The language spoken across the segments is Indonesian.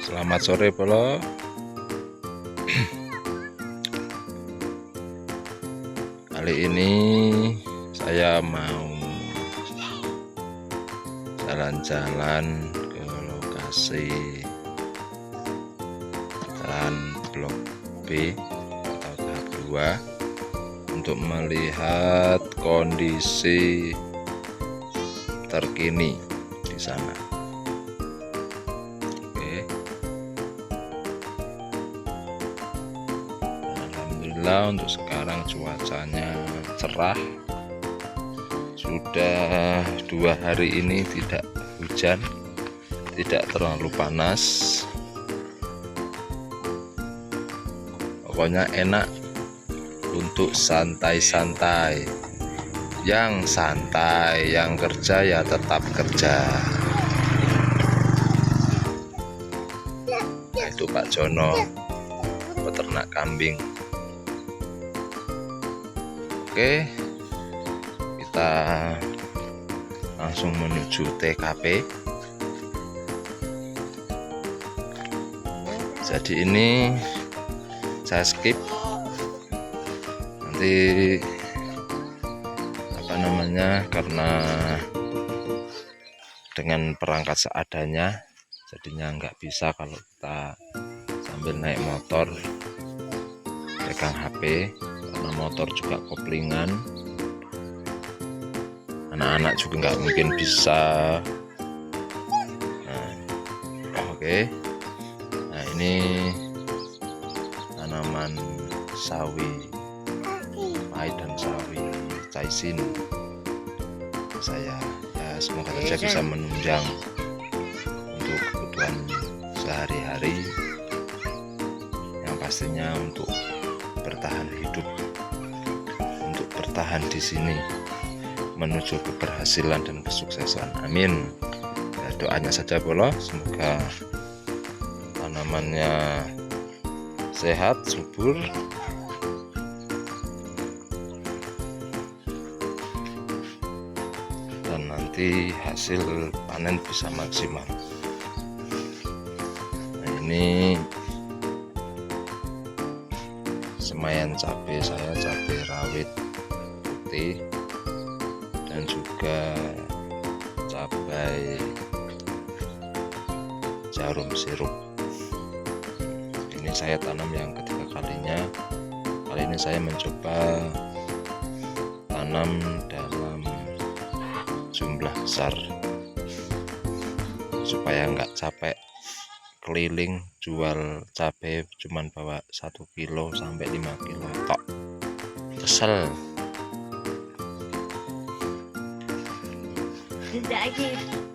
Selamat sore Bolo. Kali ini saya mau jalan-jalan ke lokasi jalan Blok B atau tahap 2 untuk melihat kondisi terkini di sana. Alhamdulillah untuk sekarang cuacanya cerah, sudah 2 hari ini tidak hujan, tidak terlalu panas, pokoknya enak untuk santai-santai. Yang santai, yang kerja ya tetap kerja. Nah, itu Pak Jono, peternak kambing. Oke, kita langsung menuju TKP. Jadi ini saya skip, nanti karena dengan perangkat seadanya, jadinya nggak bisa kalau kita sambil naik motor pegang HP, karena motor juga koplingan, anak-anak juga nggak mungkin bisa. Oke. Nah, ini tanaman sawi pahit dan sawi caisin saya ya, semoga saja bisa menunjang untuk kebutuhan sehari-hari, yang pastinya untuk bertahan hidup, untuk bertahan di sini menuju keberhasilan dan kesuksesan. Amin. Ya, doanya saja Bolo, semoga tanamannya sehat, subur, dan nanti hasil panen bisa maksimal. Nah, ini semayan cabai saya, cabai rawit putih dan juga cabai jarum sirup. Ini saya tanam yang ketiga kalinya. Kali ini saya mencoba tanam dalam jumlah besar supaya nggak capek keliling jual cabai, cuman bawa 1 kilo sampai 5 kilo tok, kesel.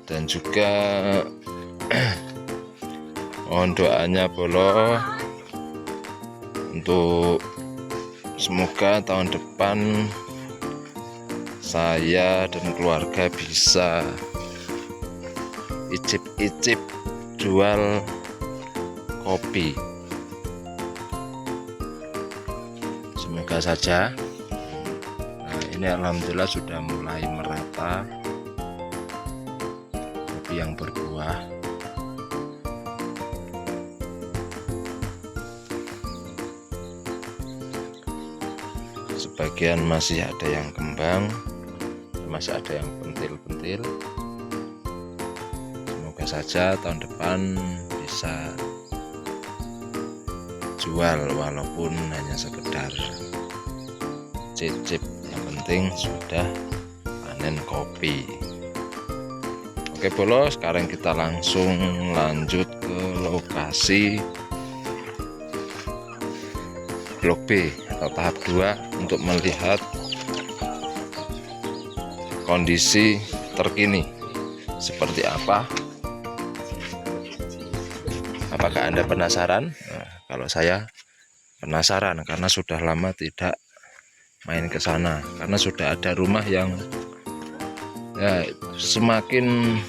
Dan juga mohon doanya Bolo untuk semoga tahun depan saya dan keluarga bisa icip-icip jual kopi. Semoga saja. Nah, ini alhamdulillah sudah mulai merata kopi yang berbuah. Sebagian masih ada yang kembang, masih ada yang pentil-pentil. Semoga saja tahun depan bisa jual walaupun hanya sekedar cicip, yang penting sudah panen kopi. Oke Bolo, sekarang kita langsung lanjut ke lokasi Blok B atau tahap 2 untuk melihat kondisi terkini seperti apa. Apakah Anda penasaran? Nah, kalau saya penasaran karena sudah lama tidak main ke sana, karena sudah ada rumah yang ya semakin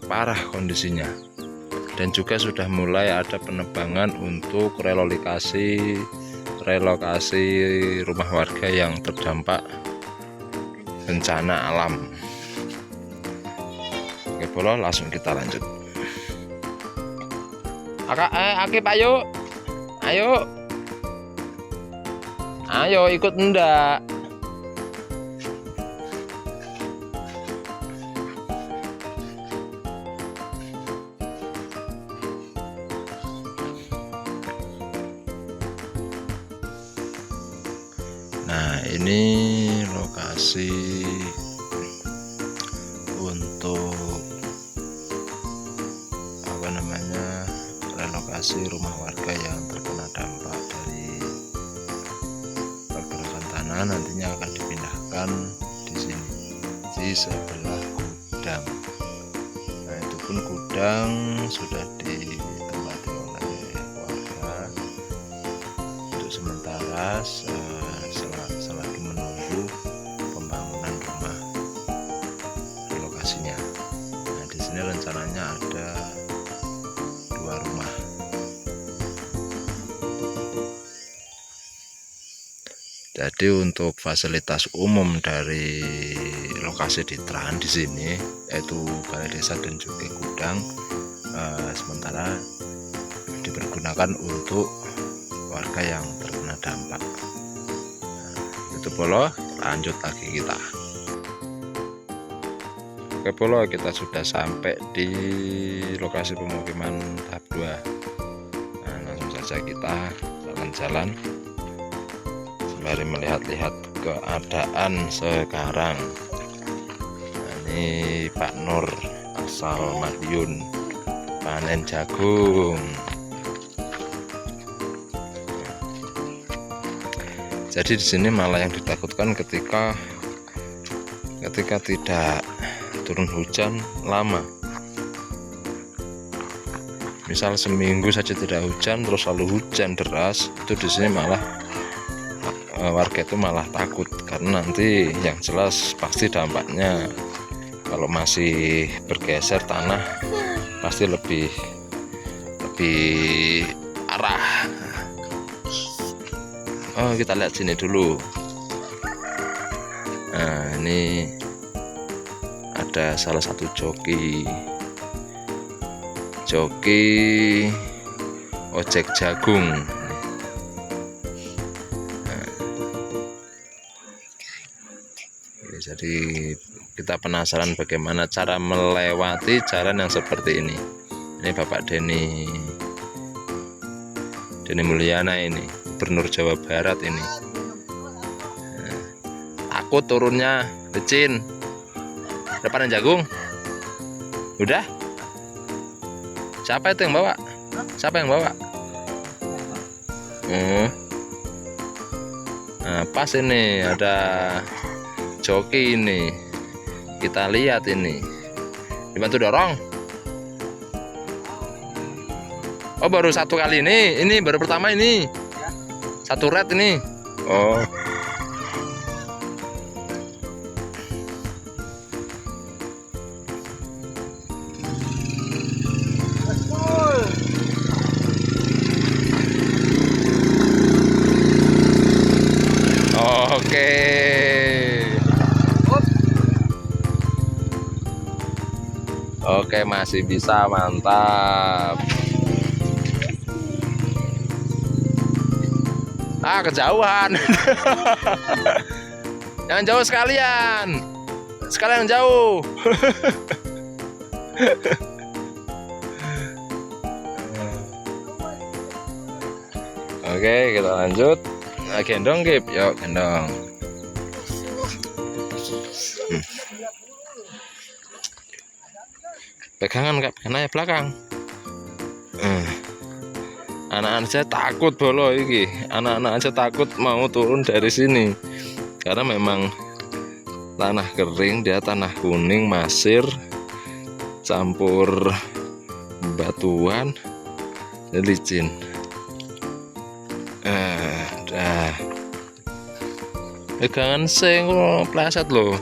parah kondisinya, dan juga sudah mulai ada penebangan untuk relokasi rumah warga yang terdampak bencana alam. Oke Bolo, langsung kita lanjut. Akip ayo. Ayo. Ayo ikut enggak? Nah, ini lokasi untuk apa namanya, relokasi rumah warga yang terkena dampak dari pergerakan tanah. Nantinya akan dipindahkan di sini, di sebelah gudang. Nah, itu pun gudang sudah ditempati oleh warga untuk sementara selagi menunggu pembangunan rumah relokasinya. Nah, di sini rencananya ada 2 rumah. Jadi untuk fasilitas umum dari lokasi di Tran di sini, yaitu balai desa dan juga gudang, sementara dipergunakan untuk warga yang terkena dampak. Nah, itu Polo, lanjut lagi kita. Oke Polo, kita sudah sampai di lokasi pemukiman tahap 2. Nah, langsung saja kita jalan-jalan sembari melihat-lihat keadaan sekarang. Nah, ini Pak Nur asal Madiun panen jagung. Jadi di sini malah yang ditakutkan ketika tidak turun hujan lama. Misal seminggu saja tidak hujan, terus lalu hujan deras, itu di sini malah warga itu malah takut, karena nanti yang jelas pasti dampaknya kalau masih bergeser tanah pasti lebih arah. Oh, kita lihat sini dulu. Nah, ini ada salah satu joki ojek jagung. Nah, jadi kita penasaran bagaimana cara melewati jalan yang seperti ini. Ini Bapak Denny Mulyana, ini Gubernur Jawa Barat ini. Nah, takut turunnya, licin. Depan jagung. Udah? Siapa itu yang bawa? Siapa yang bawa? Nah, pas ini ada joki ini. Kita lihat ini. Dibantu dorong. Oh, baru satu kali ini. Ini baru pertama ini. Satu red ini. Oh. Oke. Oke, masih bisa, mantap. Kejauhan. Yang jauh sekalian jauh. Oke, kita lanjut. Nah, gendong Gip, yuk gendong. Pegangan Kak, pegangan belakang. Anak-anak saya takut bolo iki. Anak-anak aja takut mau turun dari sini. Karena memang tanah kering, dia tanah kuning masir campur batuan, licin. Pegangan sing pleset loh.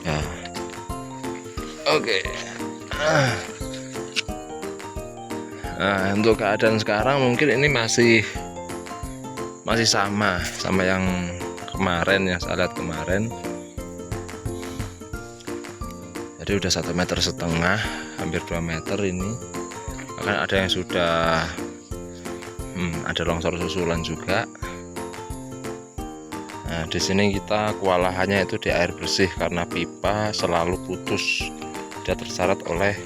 Nah. Oke. Nah, untuk keadaan sekarang mungkin ini masih sama yang kemarin, yang saya lihat kemarin. Jadi udah 1,5 meter, hampir 2 meter ini. Bahkan ada yang sudah ada longsor susulan juga. Nah, di sini kita kewalahannya itu di air bersih karena pipa selalu putus. Dia terseret oleh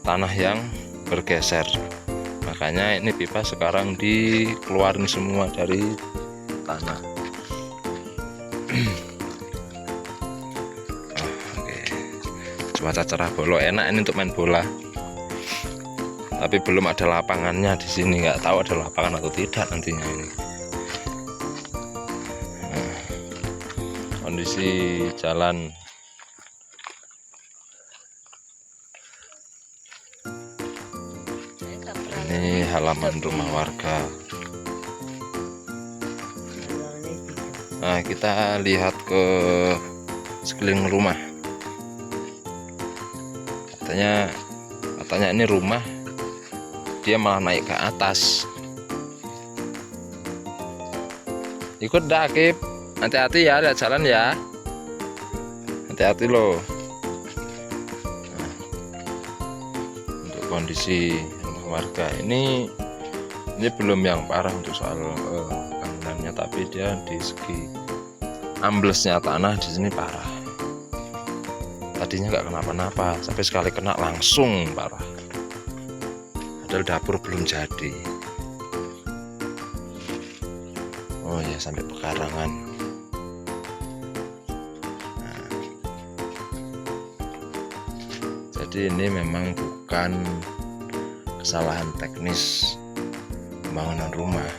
tanah yang bergeser. Makanya ini pipa sekarang dikeluarin semua dari tanah. Oke. Cuaca cerah bolong, enak ini untuk main bola. Tapi belum ada lapangannya di sini, nggak tahu ada lapangan atau tidak nantinya ini. Kondisi jalan ini, halaman rumah warga. Nah, kita lihat ke sekeliling rumah. Katanya ini rumah, dia malah naik ke atas. Ikut dah, Kip. Hati-hati ya, lihat jalan ya. Hati-hati loh. Nah, untuk kondisi rumah warga ini belum yang parah untuk soal bangunannya, tapi dia di segi amblesnya tanah di sini parah. Tadinya nggak kenapa-napa, sampai sekali kena langsung parah. Padahal dapur belum jadi. Oh ya, sampai pekarangan. Nah, jadi ini memang bukan kesalahan teknis pembangunan rumah.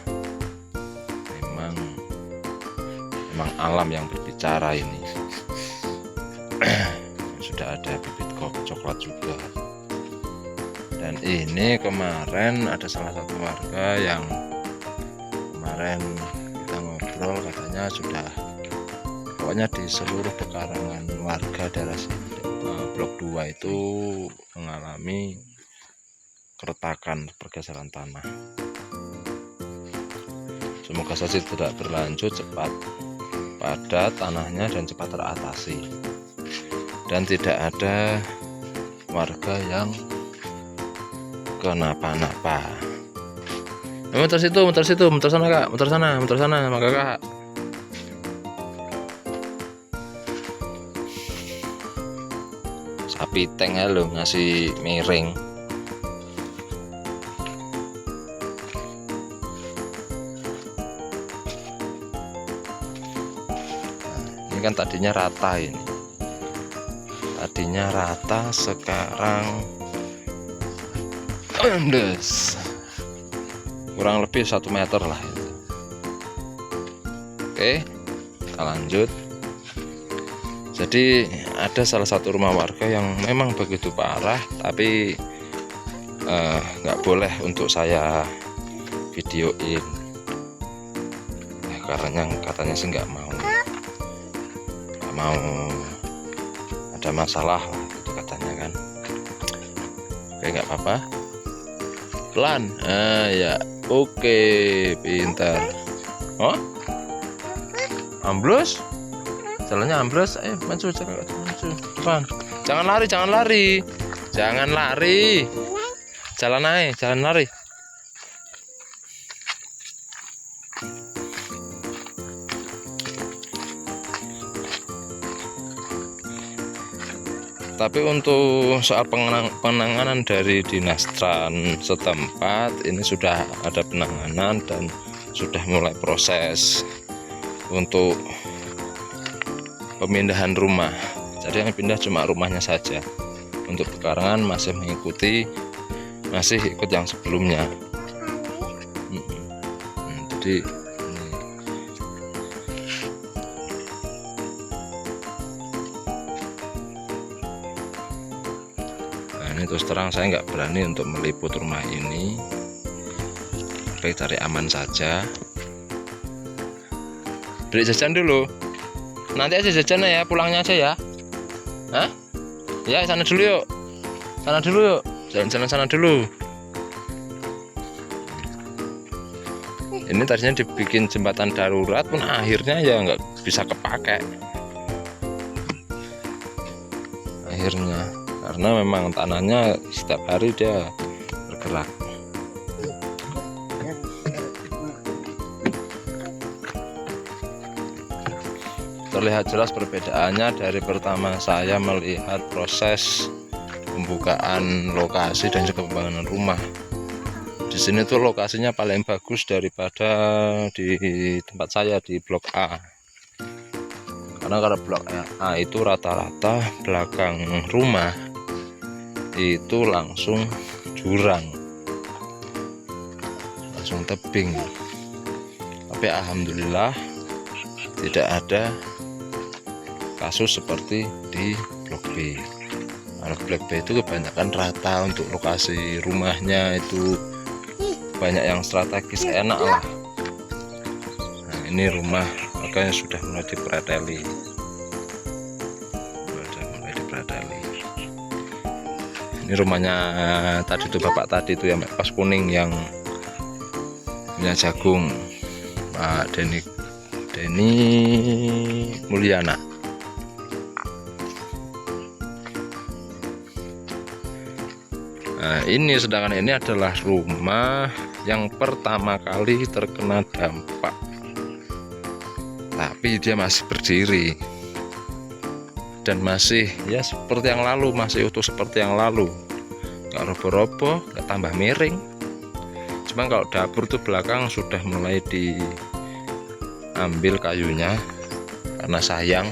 Memang alam yang berbicara ini. Sudah ada bibit coklat juga. Dan ini kemarin ada salah satu warga yang kemarin kita ngobrol, katanya sudah, pokoknya di seluruh pekarangan warga daerah blok 2 itu mengalami keretakan, pergeseran tanah. Semoga saja tidak berlanjut, cepat padat tanahnya dan cepat teratasi, dan tidak ada warga yang kenapa-napa. Muter situ, muter sana Kak, muter sana sama Kakak. Sapi tank ya lo, ngasih miring. Nah, ini kan tadinya rata ini. Tadinya rata, sekarang kurang lebih 1 meter lah itu. Oke, kita lanjut. Jadi ada salah satu rumah warga yang memang begitu parah, tapi nggak boleh untuk saya videoin ya, karena katanya sih nggak mau ada masalah lah gitu katanya kan. Oke, nggak apa-apa, pelan. Ya, oke, pintar. Oh, ambles, jalannya ambles. Maju, depan. Jangan lari, jalan lari. Tapi untuk soal penanganan dari Dinas Tran setempat ini sudah ada penanganan dan sudah mulai proses untuk pemindahan rumah. Jadi yang pindah cuma rumahnya saja. Untuk pekarangan masih ikut yang sebelumnya. Jadi ini terus terang saya nggak berani untuk meliput rumah ini, baik cari aman saja. Beli jajan dulu, nanti aja jajannya ya, pulangnya aja ya. Hah? Ya, sana dulu yuk, jalan-jalan sana dulu. Ini tadinya dibikin jembatan darurat pun akhirnya ya nggak bisa kepake. airnya, karena memang tanahnya setiap hari dia bergerak. Terlihat jelas perbedaannya dari pertama saya melihat proses pembukaan lokasi dan juga pembangunan rumah. Di sini tuh lokasinya paling bagus daripada di tempat saya di blok A. Karena kalau blok A itu rata-rata belakang rumah itu langsung jurang, langsung tebing. Tapi alhamdulillah tidak ada kasus seperti di blok B. Kalau blok B itu kebanyakan rata untuk lokasi rumahnya, itu banyak yang strategis, enak lah. Nah, ini rumah makanya sudah mulai dipreteli, ini rumahnya tadi itu bapak tadi itu yang pas kuning yang punya jagung, Pak Denny Mulyana. Nah, ini sedangkan ini adalah rumah yang pertama kali terkena dampak, tapi dia masih berdiri dan masih ya seperti yang lalu, masih utuh seperti yang lalu, nggak roboh-roboh, nggak tambah miring. Cuma kalau dapur tuh belakang sudah mulai diambil kayunya karena sayang.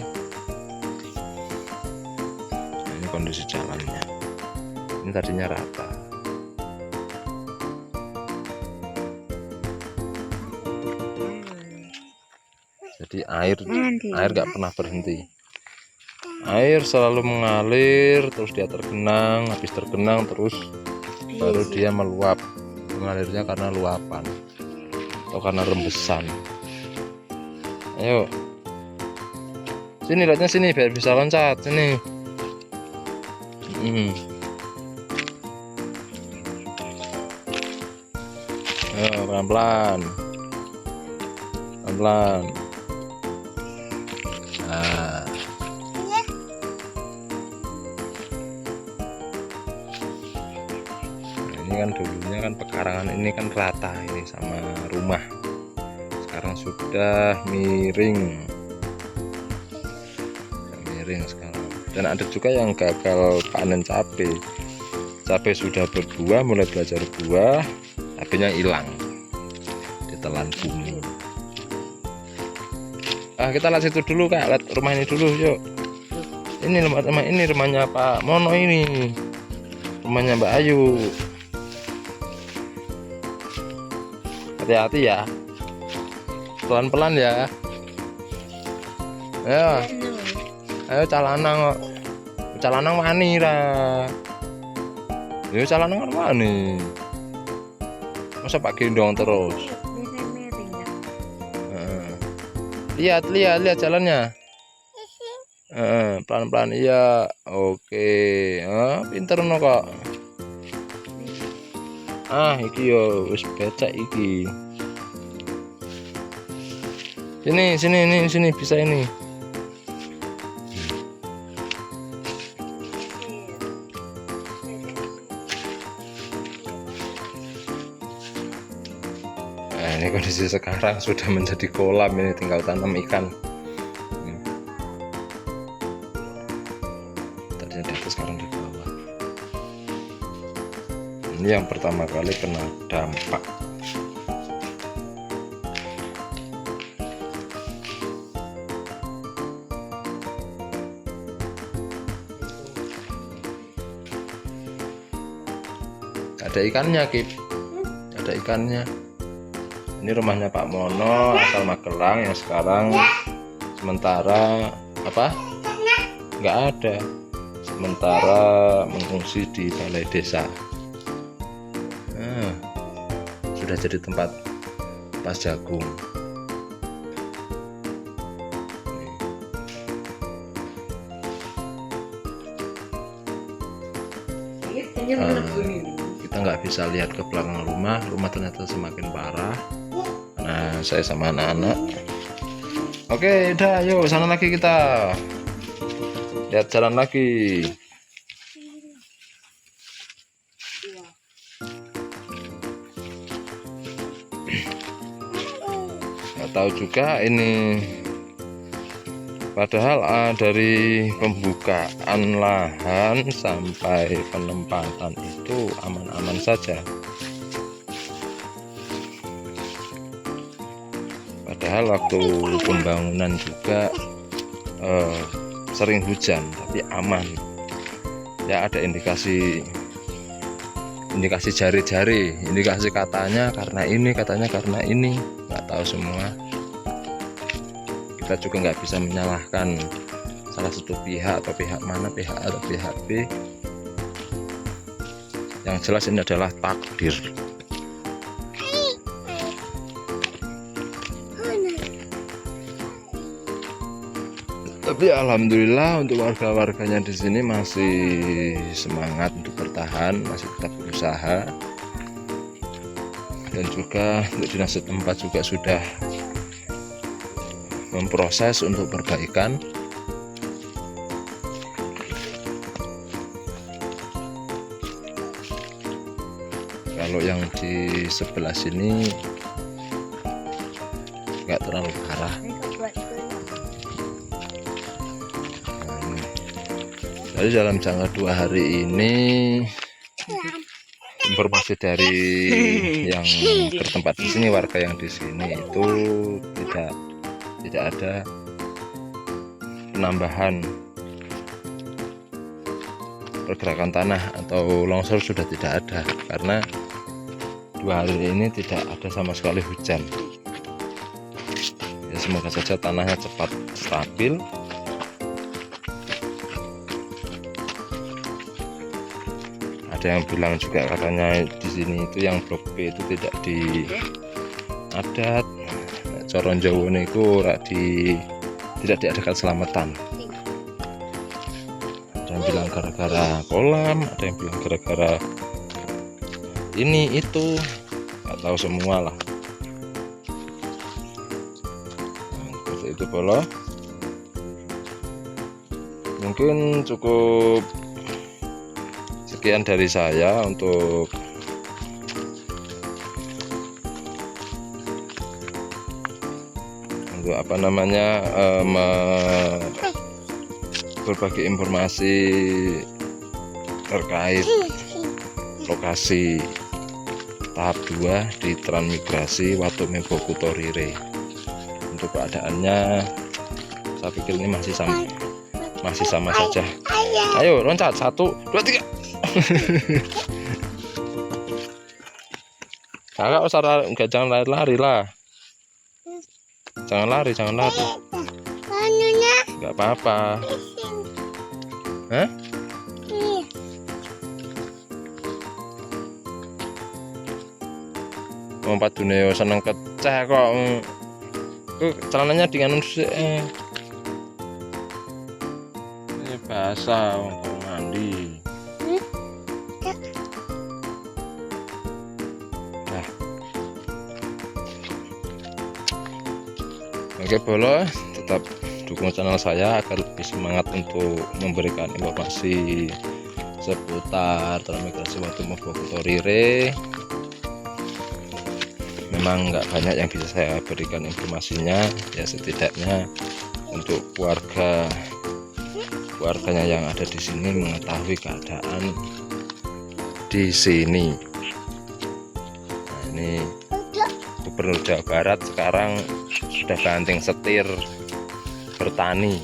Nah, ini kondisi jalannya, ini tadinya rata. Jadi air nggak pernah berhenti, air selalu mengalir, terus dia tergenang, habis tergenang terus baru dia meluap. Mengalirnya karena luapan atau karena rembesan. Ayo sini, lihatnya sini biar bisa loncat sini. Ayo pelan-pelan. Nah, ini kan dulunya kan pekarangan ini kan rata ini sama rumah, sekarang sudah miring sekarang. Dan ada juga yang gagal panen cabai sudah berbuah, mulai belajar buah, cabainya hilang ditelan bumi. Kita lihat situ dulu Kak, lihat rumah ini dulu yuk. Ini rumahnya Pak Mono, ini rumahnya Mbak Ayu. Hati-hati ya, pelan-pelan ya. Ayo calanang wani ra. Yo calanang wani. Masa Pak gendong terus. Lihat jalannya. Pelan-pelan iya. Oke. Pinter no kok. Iki yo wis becek iki. Sini bisa ini. Nah, ini kondisi sekarang sudah menjadi kolam, ini tinggal tanam ikan. Tadinya di atas, sekarang di bawah. Ini yang pertama kali kena dampak. Ada ikannya, Kip. Ada ikannya. Ini rumahnya Pak Mono asal Magelang yang sekarang sementara nggak ada, sementara mengungsi di balai desa. Sudah jadi tempat pas jagung. Kita nggak bisa lihat ke belakang rumah ternyata semakin parah. Nah, saya sama anak-anak. Oke, udah, yuk sana lagi kita. Lihat jalan lagi. tahu juga ini, padahal dari pembukaan lahan sampai penempatan itu aman-aman saja. Padahal waktu pembangunan juga sering hujan, tapi aman. Ya ada indikasi jari-jari, indikasi katanya karena ini, nggak tahu semua. Kita juga nggak bisa menyalahkan salah satu pihak atau pihak mana, pihak A atau pihak B. Yang jelas ini adalah takdir. Tapi alhamdulillah untuk warga-warganya di sini masih semangat untuk bertahan, masih tetap berusaha. Dan juga untuk dinas setempat juga sudah memproses untuk perbaikan. Kalau yang di sebelah sini nggak terlalu parah. Jadi dalam jangka 2 hari ini, informasi dari yang bertempat di sini, warga yang di sini itu tidak ada penambahan pergerakan tanah atau longsor, sudah tidak ada, karena 2 hari ini tidak ada sama sekali hujan. Ya semoga saja tanahnya cepat stabil. Ada yang bilang juga katanya di sini itu yang blok B itu tidak diadat, coron Jawa niku tidak diadakan selamatan. Ada yang bilang gara-gara kolam, ada yang bilang gara-gara ini itu, nggak tahu semua lah. Seperti itu Bolo. Mungkin cukup sekian dari saya untuk apa namanya, berbagi informasi terkait lokasi tahap 2 di transmigrasi Watu Meboku Torire. Untuk keadaannya saya pikir ini masih sama saja. Ayo loncat, 1, 2, 3. Kakak usah enggak, jangan lari-lari lah. Jangan lari. Enggak apa-apa. Hah? Wong padune seneng keceh kok. Celananya dengan ini basah wong mandi. Oke Bolo, tetap dukung channel saya agar lebih semangat untuk memberikan informasi seputar transmigrasi Watu Meboku Torire. Memang nggak banyak yang bisa saya berikan informasinya, ya setidaknya untuk warganya yang ada di sini mengetahui keadaan di sini. Nah, ini Gubernur Jawa Barat sekarang sudah banting setir bertani.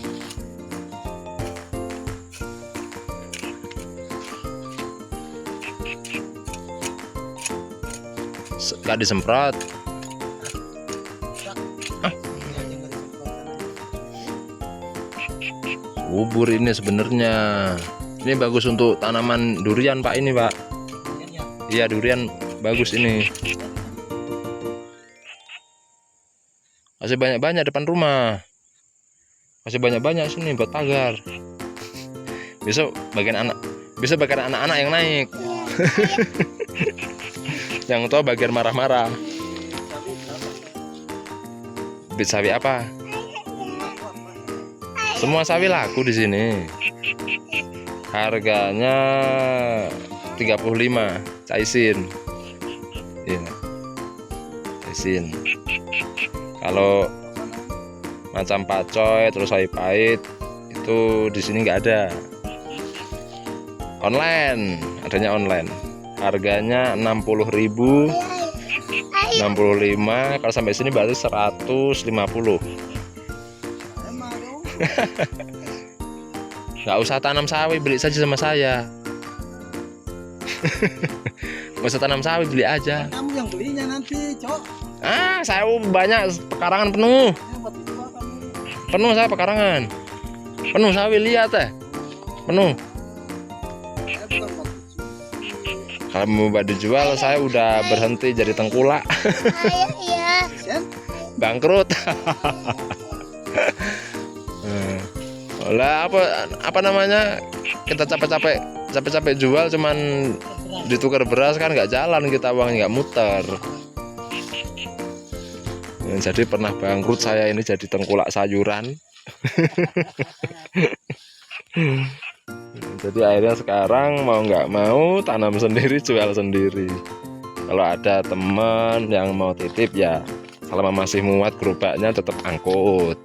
Gak disemprot. Subur ini sebenarnya. Ini bagus untuk tanaman durian Pak, ini Pak. Iya durian bagus ini. Masih banyak-banyak depan rumah. Masih banyak-banyak sini buat pagar. Besok bagian anak-anak yang naik. Yang tua bagian marah-marah. Bibit sawi apa? Semua sawi laku di sini. Harganya 35 caisin. Iya. Caisin. Kalau macam pacoy terus sayur pahit itu di sini nggak ada. Online, adanya online. Harganya 60.000, 65. Kalau sampai sini berarti 150. Nggak usah tanam sawi, beli saja sama saya. Nggak usah tanam sawi, beli aja. Kamu yang belinya nanti, Cok. Saya banyak pekarangan penuh. Penuh saya pekarangan. Penuh sawi, lihat penuh. Kalau mau dijual, saya udah berhenti jadi tengkulak. Iya. Bangkrut. Lah apa namanya, kita capek-capek jual cuman ditukar beras kan nggak jalan, kita uangnya nggak muter. Jadi pernah bangkrut saya ini jadi tengkulak sayuran. Jadi akhirnya sekarang mau nggak mau tanam sendiri, jual sendiri. Kalau ada teman yang mau titip ya, selama masih muat gerobaknya tetap angkut.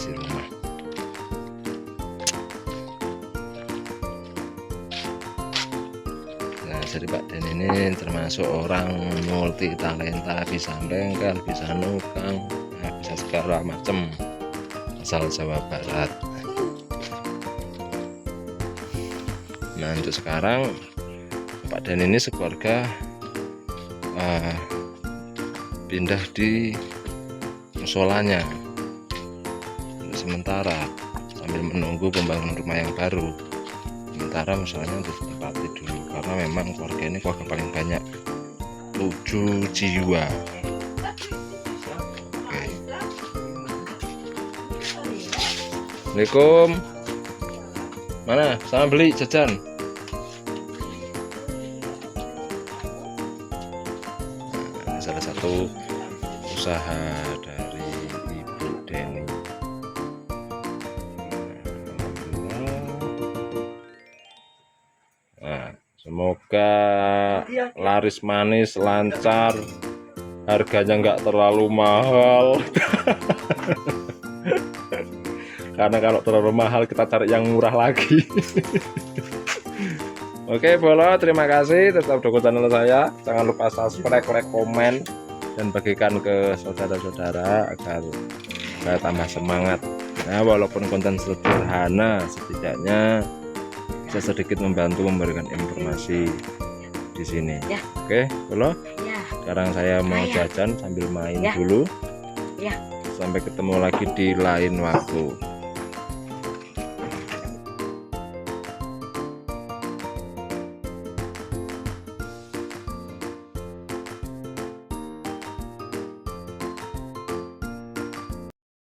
Rumah. Nah, jadi Pak Den ini termasuk orang multi talenta, bisa bengkel, bisa nukang, bisa segala macam, asal Jawa Barat. Nah, untuk sekarang Pak Den ini sekeluarga pindah di musolanya sementara sambil menunggu pembangunan rumah yang baru. Sementara misalnya untuk ditempati dulu karena memang keluarga ini keluarga paling banyak, 7 jiwa. Oke. Assalamualaikum. Mana? Sama beli jajan. Nah, salah satu usaha dari Ibu Deni. Nah, semoga laris manis, lancar, harganya nggak terlalu mahal. Karena kalau terlalu mahal kita cari yang murah lagi. Oke, Bolo, terima kasih. Tetap dukung channel saya. Jangan lupa subscribe, like, komen, dan bagikan ke saudara-saudara agar saya tambah semangat. Nah, walaupun konten sederhana, setidaknya bisa sedikit membantu memberikan informasi di sini. Ya. Oke, Bolo. Ya. Sekarang saya mau jajan sambil main Ya. dulu. Ya. Sampai ketemu lagi di lain waktu.